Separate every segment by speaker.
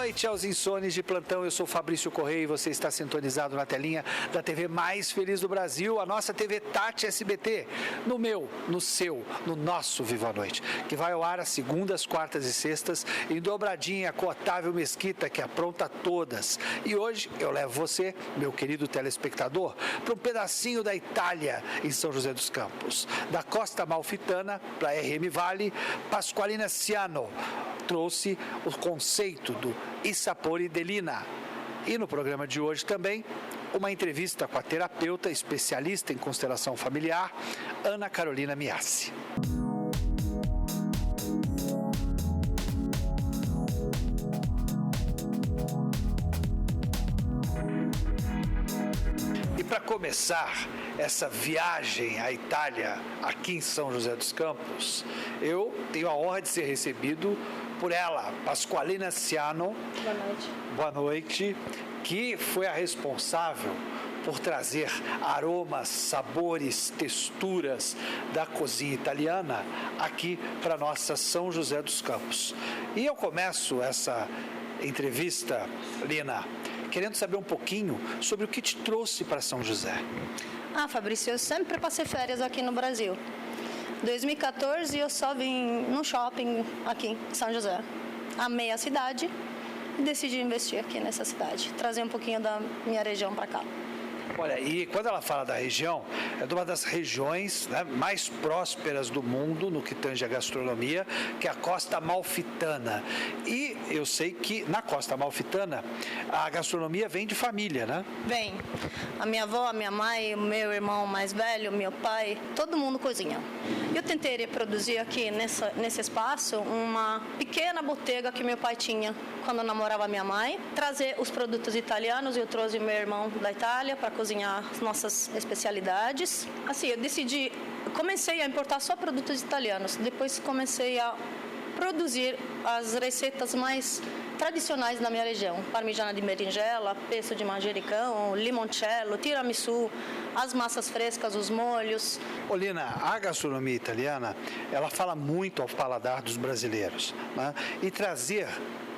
Speaker 1: noite aos insones de plantão. Eu sou Fabrício Correia e você está sintonizado na telinha da TV mais feliz do Brasil, a nossa TV Tati SBT, no meu, no seu, no nosso Viva a Noite, que vai ao ar às segundas, quartas e sextas, em dobradinha com Otávio Mesquita, que apronta todas. E hoje eu levo você, meu querido telespectador, para um pedacinho da Itália, em São José dos Campos, da Costa Amalfitana para RM Valley. Pasqualina Ciano trouxe o conceito do I Sapori dell'Ina. E no programa de hoje também, uma entrevista com a terapeuta especialista em constelação familiar, Ana Carolina Miassi. E para começar essa viagem à Itália, aqui em São José dos Campos, eu tenho a honra de ser recebido por ela, Pasqualina Ciano.
Speaker 2: Boa noite.
Speaker 1: Boa noite, que foi a responsável por trazer aromas, sabores, texturas da cozinha italiana aqui para nossa São José dos Campos. E eu começo essa entrevista, Lina, querendo saber um pouquinho sobre o que te trouxe para São José.
Speaker 2: Fabrício, eu sempre passei férias aqui no Brasil. 2014 eu só vim no shopping aqui em São José. Amei a cidade e decidi investir aqui nessa cidade, trazer um pouquinho da minha região para cá.
Speaker 1: Olha, e quando ela fala da região, é de uma das regiões, né, mais prósperas do mundo no que tange a gastronomia, que é a Costa Amalfitana. E eu sei que na Costa Amalfitana a gastronomia vem de família, né?
Speaker 2: Vem. A minha avó, a minha mãe, o meu irmão mais velho, meu pai, todo mundo cozinha. Eu tentei reproduzir aqui nesse espaço uma pequena botega que meu pai tinha quando eu namorava minha mãe, trazer os produtos italianos. Eu trouxe meu irmão da Itália para cozinhar as nossas especialidades. Assim, comecei a importar só produtos italianos, depois comecei a produzir as receitas mais tradicionais da minha região: parmigiana de berinjela, pesto de manjericão, limoncello, tiramisu, as massas frescas, os molhos.
Speaker 1: Olina, a gastronomia italiana, ela fala muito ao paladar dos brasileiros, né? E trazer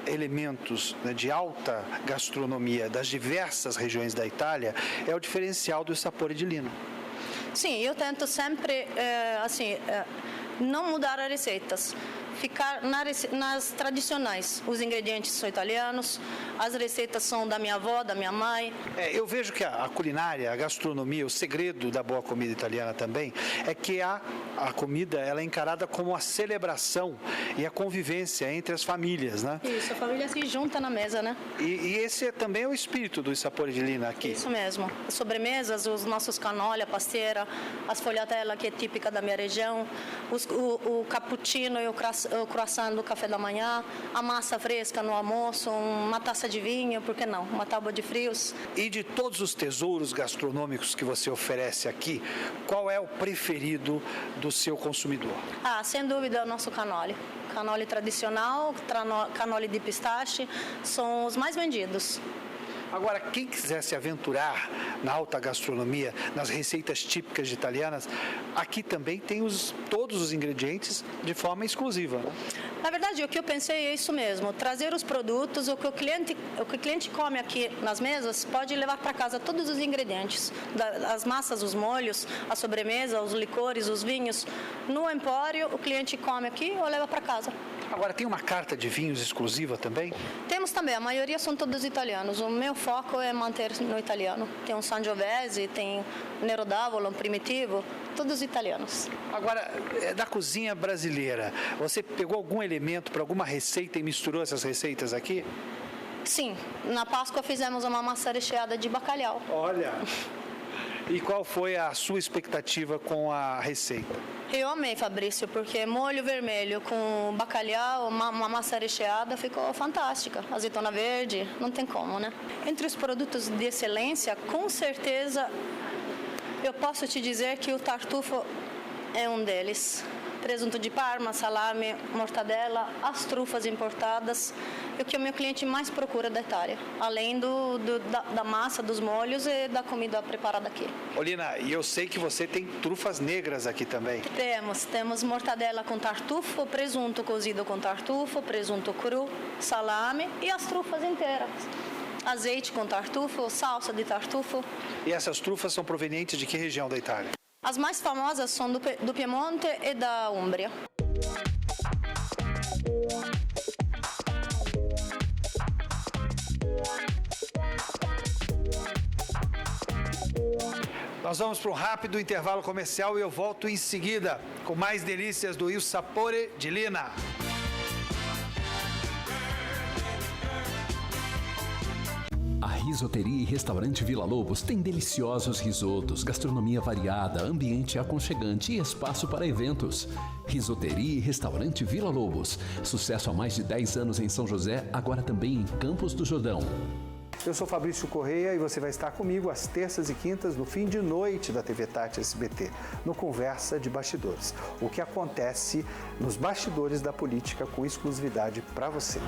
Speaker 1: elementos, né, de alta gastronomia das diversas regiões da Itália é o diferencial do Sapori dell'Ina.
Speaker 2: Sim, eu tento sempre, não mudar as receitas. Ficar nas tradicionais. Os ingredientes são italianos, as receitas são da minha avó, da minha mãe.
Speaker 1: Eu vejo que a culinária, a gastronomia, o segredo da boa comida italiana também é que a comida ela é encarada como a celebração e a convivência entre as famílias, né?
Speaker 2: Isso, a família se junta na mesa, né?
Speaker 1: E esse é também o espírito do Sapori dell'Ina aqui.
Speaker 2: Isso mesmo. As sobremesas, os nossos cannoli, a pasteira, as sfogliatella, que é típica da minha região, o cappuccino e o croissant do café da manhã, a massa fresca no almoço, uma taça de vinho, por que não? Uma tábua de frios.
Speaker 1: E de todos os tesouros gastronômicos que você oferece aqui, qual é o preferido do seu consumidor?
Speaker 2: Sem dúvida, o nosso cannoli. Cannoli tradicional, cannoli de pistache, são os mais vendidos.
Speaker 1: Agora, quem quiser se aventurar na alta gastronomia, nas receitas típicas italianas, aqui também tem todos os ingredientes de forma exclusiva, né?
Speaker 2: Na verdade, o que eu pensei é isso mesmo: trazer os produtos, o que o cliente come aqui nas mesas, pode levar para casa todos os ingredientes, as massas, os molhos, a sobremesa, os licores, os vinhos. No empório, o cliente come aqui ou leva para casa.
Speaker 1: Agora, tem uma carta de vinhos exclusiva também?
Speaker 2: Temos também, a maioria são todos italianos. O meu foco é manter no italiano. Tem um Sangiovese, tem Nero d'Avola, um Primitivo, todos italianos.
Speaker 1: Agora, da cozinha brasileira, você pegou algum elemento para alguma receita e misturou essas receitas aqui?
Speaker 2: Sim, na Páscoa fizemos uma massa recheada de bacalhau.
Speaker 1: Olha! E qual foi a sua expectativa com a receita?
Speaker 2: Eu amei, Fabrício, porque molho vermelho com bacalhau, uma massa recheada, ficou fantástica. Azeitona verde, não tem como, né? Entre os produtos de excelência, com certeza, eu posso te dizer que o tartufo é um deles. presunto de Parma, salame, mortadela, as trufas importadas. É o que o meu cliente mais procura da Itália, além da massa, dos molhos e da comida preparada aqui.
Speaker 1: Olina, e eu sei que você tem trufas negras aqui também.
Speaker 2: Temos mortadela com tartufo, presunto cozido com tartufo, presunto cru, salame e as trufas inteiras. Azeite com tartufo, salsa de tartufo.
Speaker 1: E essas trufas são provenientes de que região da Itália?
Speaker 2: As mais famosas são do Piemonte e da Umbria.
Speaker 1: Nós vamos para um rápido intervalo comercial e eu volto em seguida com mais delícias do Il Sapore di Lina.
Speaker 3: A Risoteria e Restaurante Vila Lobos tem deliciosos risotos, gastronomia variada, ambiente aconchegante e espaço para eventos. Risoteria e Restaurante Vila Lobos. Sucesso há mais de 10 anos em São José, agora também em Campos do Jordão.
Speaker 1: Eu sou Fabrício Correia e você vai estar comigo às terças e quintas no fim de noite da TV Tati SBT, no Conversa de Bastidores. O que acontece nos bastidores da política com exclusividade para você.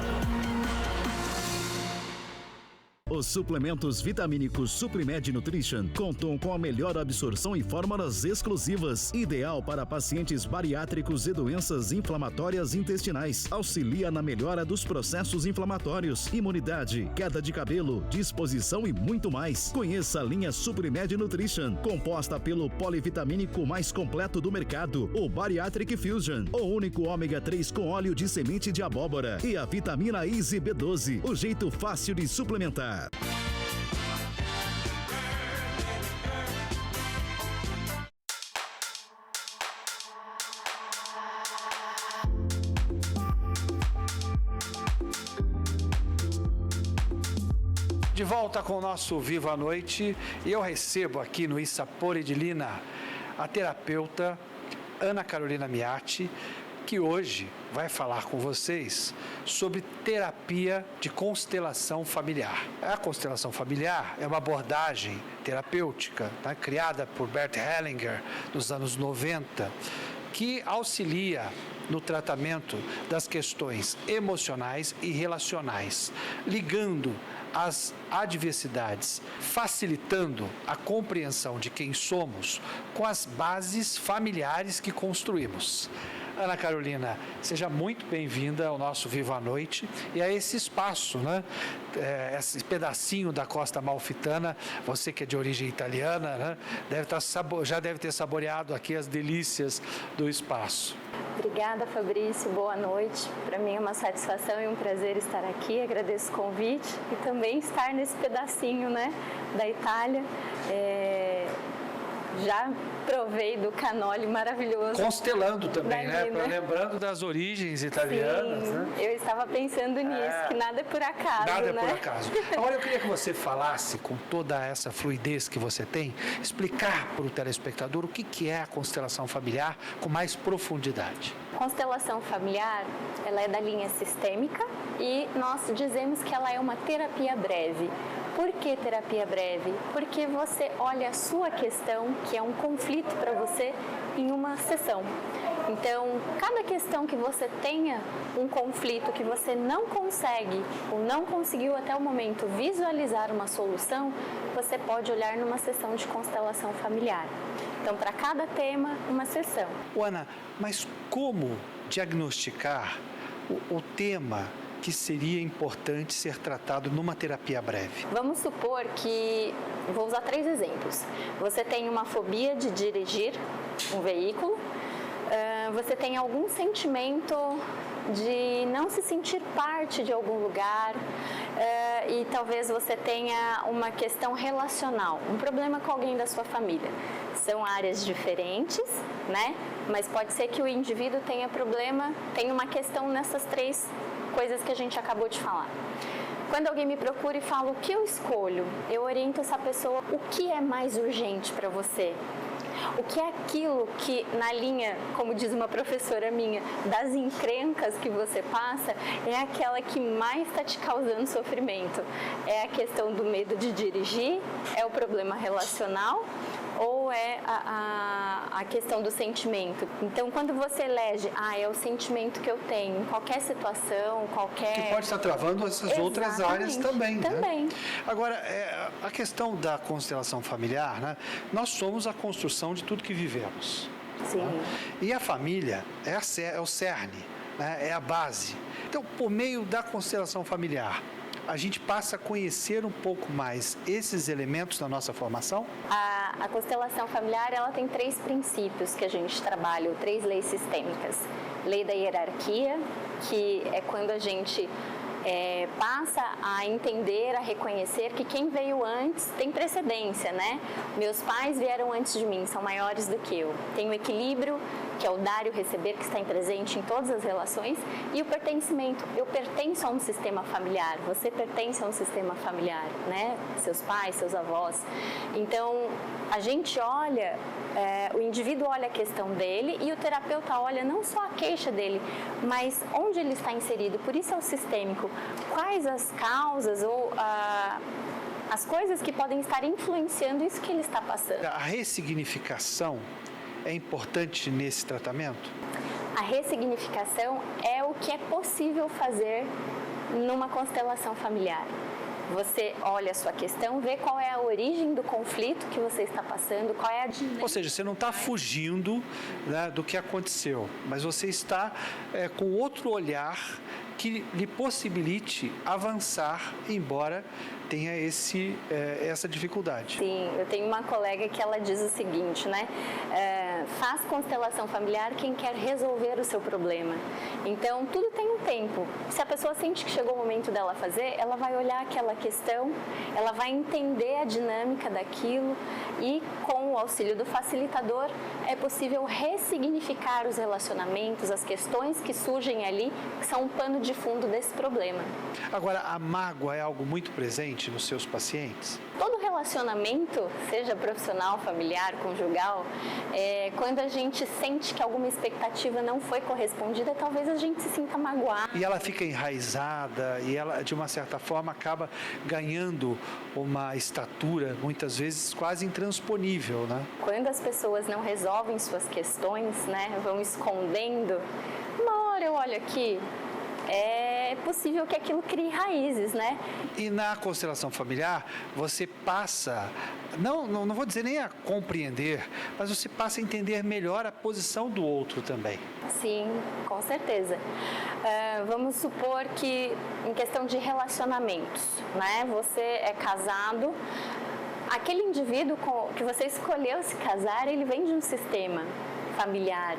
Speaker 4: Os suplementos vitamínicos Suprimed Nutrition contam com a melhor absorção e fórmulas exclusivas, ideal para pacientes bariátricos e doenças inflamatórias intestinais. Auxilia na melhora dos processos inflamatórios, imunidade, queda de cabelo, disposição e muito mais. Conheça a linha Suprimed Nutrition, composta pelo polivitamínico mais completo do mercado, o Bariatric Fusion, o único ômega 3 com óleo de semente de abóbora e a vitamina Easy B12, o jeito fácil de suplementar.
Speaker 1: De volta com o nosso Viva a Noite e eu recebo aqui no Il Sapore di Lina a terapeuta Ana Carolina Miatti, que hoje vai falar com vocês sobre terapia de constelação familiar. A constelação familiar é uma abordagem terapêutica, né, criada por Bert Hellinger nos anos 90, que auxilia no tratamento das questões emocionais e relacionais, ligando as adversidades, facilitando a compreensão de quem somos com as bases familiares que construímos. Ana Carolina, seja muito bem-vinda ao nosso Viva a Noite e a esse espaço, né? Esse pedacinho da Costa Amalfitana, você que é de origem italiana, né? Já deve ter saboreado aqui as delícias do espaço.
Speaker 5: Obrigada, Fabrício. Boa noite. Para mim é uma satisfação e um prazer estar aqui. Agradeço o convite e também estar nesse pedacinho, né, da Itália. Já provei do cannoli maravilhoso.
Speaker 1: Constelando também, né? Lembrando das origens italianas.
Speaker 5: Sim,
Speaker 1: né?
Speaker 5: Eu estava pensando nisso, que nada é por acaso,
Speaker 1: Nada
Speaker 5: né?
Speaker 1: é por acaso. Agora eu queria que você falasse, com toda essa fluidez que você tem, explicar para o telespectador o que é a constelação familiar com mais profundidade.
Speaker 5: Constelação familiar, ela é da linha sistêmica e nós dizemos que ela é uma terapia breve. Por que terapia breve? Porque você olha a sua questão, que é um conflito para você, em uma sessão. Então, cada questão que você tenha um conflito que você não consegue ou não conseguiu até o momento visualizar uma solução, você pode olhar numa sessão de constelação familiar. Então, para cada tema, uma sessão.
Speaker 1: Ana, mas como diagnosticar o tema que seria importante ser tratado numa terapia breve?
Speaker 5: Vamos supor que, vou usar 3 exemplos. Você tem uma fobia de dirigir um veículo, você tem algum sentimento de não se sentir parte de algum lugar e talvez você tenha uma questão relacional, um problema com alguém da sua família. São áreas diferentes, né? Mas pode ser que o indivíduo tenha uma questão nessas 3 coisas que a gente acabou de falar. Quando alguém me procura e fala o que eu escolho, eu oriento essa pessoa o que é mais urgente para você. O que é aquilo que, na linha, como diz uma professora minha, das encrencas que você passa, é aquela que mais está te causando sofrimento. É a questão do medo de dirigir, é o problema relacional ou é a questão do sentimento. Então, quando você elege, é o sentimento que eu tenho em qualquer situação, qualquer...
Speaker 1: Que pode estar travando essas outras áreas também,
Speaker 5: Também.
Speaker 1: Né? Agora, a questão da constelação familiar, né? Nós somos a construção de tudo que vivemos.
Speaker 5: Sim.
Speaker 1: Né? E a família é o cerne, né? É a base. Então, por meio da constelação familiar, a gente passa a conhecer um pouco mais esses elementos da nossa formação?
Speaker 5: A constelação familiar, ela tem 3 princípios que a gente trabalha, 3 leis sistêmicas. Lei da hierarquia, que é quando a gente passa a entender, a reconhecer que quem veio antes tem precedência, né? Meus pais vieram antes de mim, são maiores do que eu. Tem o equilíbrio, que é o dar e o receber, que está presente em todas as relações, e o pertencimento. Eu pertenço a um sistema familiar, você pertence a um sistema familiar, né? Seus pais, seus avós. Então, a gente olha, o indivíduo olha a questão dele e o terapeuta olha não só a queixa dele, mas onde ele está inserido. Por isso é o sistêmico. Quais as causas ou as coisas que podem estar influenciando isso que ele está passando.
Speaker 1: A ressignificação é importante nesse tratamento?
Speaker 5: A ressignificação é o que é possível fazer numa constelação familiar. Você olha a sua questão, vê qual é a origem do conflito que você está passando, qual é a dinâmica.
Speaker 1: Ou seja, você não está fugindo, né, do que aconteceu, mas você está com outro olhar que lhe possibilite avançar, embora tenha essa dificuldade.
Speaker 5: Sim, eu tenho uma colega que ela diz o seguinte, né? Faz constelação familiar quem quer resolver o seu problema. Então, tudo tem um tempo. Se a pessoa sente que chegou o momento dela fazer, ela vai olhar aquela questão, ela vai entender a dinâmica daquilo e, com o auxílio do facilitador, é possível ressignificar os relacionamentos, as questões que surgem ali, que são um pano de fundo desse problema.
Speaker 1: Agora, a mágoa é algo muito presente nos seus pacientes?
Speaker 5: Todo relacionamento, seja profissional, familiar, conjugal, quando a gente sente que alguma expectativa não foi correspondida, talvez a gente se sinta magoado.
Speaker 1: E ela fica enraizada e ela, de uma certa forma, acaba ganhando uma estatura, muitas vezes, quase intransponível, né?
Speaker 5: Quando as pessoas não resolvem suas questões, né, vão escondendo, uma hora eu olho aqui, é possível que aquilo crie raízes, né?
Speaker 1: E na constelação familiar, você passa, não vou dizer nem a compreender, mas você passa a entender melhor a posição do outro também.
Speaker 5: Sim, com certeza. Vamos supor que, em questão de relacionamentos, né? Você é casado, aquele indivíduo que você escolheu se casar, ele vem de um sistema familiar.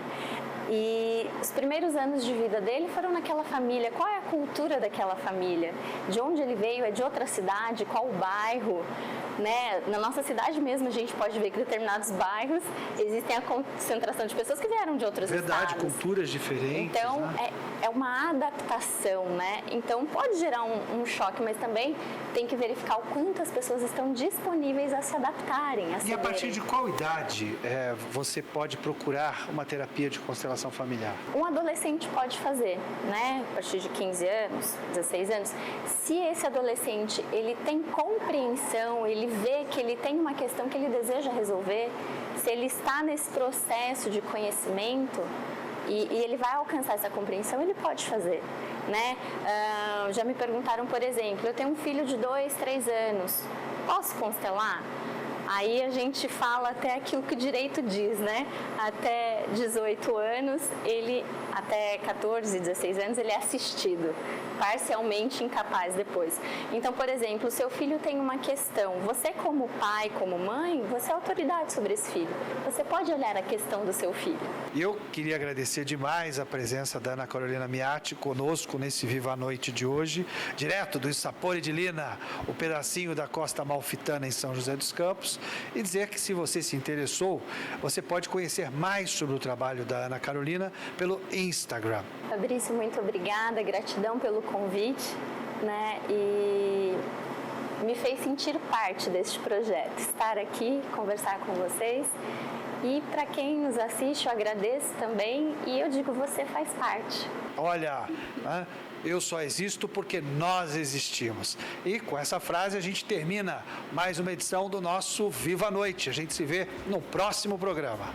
Speaker 5: E os primeiros anos de vida dele foram naquela família. Qual é a cultura daquela família? De onde ele veio? É de outra cidade? Qual o bairro? Né? Na nossa cidade mesmo, a gente pode ver que em determinados bairros existem a concentração de pessoas que vieram de outros estados.
Speaker 1: Verdade, culturas diferentes.
Speaker 5: Então,
Speaker 1: né?
Speaker 5: é uma adaptação, né? Então, pode gerar um choque, mas também tem que verificar o quanto as pessoas estão disponíveis a se adaptarem.
Speaker 1: E a partir de qual idade você pode procurar uma terapia de constelação familiar?
Speaker 5: Um adolescente pode fazer, né? A partir de 15 anos, 16 anos. Se esse adolescente, ele tem compreensão, ele vê que ele tem uma questão que ele deseja resolver, se ele está nesse processo de conhecimento e ele vai alcançar essa compreensão, ele pode fazer, né? Já me perguntaram, por exemplo, eu tenho um filho de 2, 3 anos, posso constelar? Aí a gente fala até aquilo que o direito diz, né? Até 18 anos, até 14, 16 anos, ele é assistido, parcialmente incapaz depois. Então, por exemplo, o seu filho tem uma questão, você como pai, como mãe, você é autoridade sobre esse filho. Você pode olhar a questão do seu filho.
Speaker 1: E eu queria agradecer demais a presença da Ana Carolina Miatti conosco nesse Viva a Noite de hoje, direto do Sapori de Lina, o pedacinho da Costa Amalfitana em São José dos Campos, e dizer que se você se interessou, você pode conhecer mais sobre o trabalho da Ana Carolina pelo Instagram.
Speaker 5: Fabrício, muito obrigada, gratidão pelo convite, né? E me fez sentir parte deste projeto, estar aqui, conversar com vocês. E para quem nos assiste, eu agradeço também e eu digo, você faz parte.
Speaker 1: Olha, eu só existo porque nós existimos. E com essa frase a gente termina mais uma edição do nosso Viva a Noite. A gente se vê no próximo programa.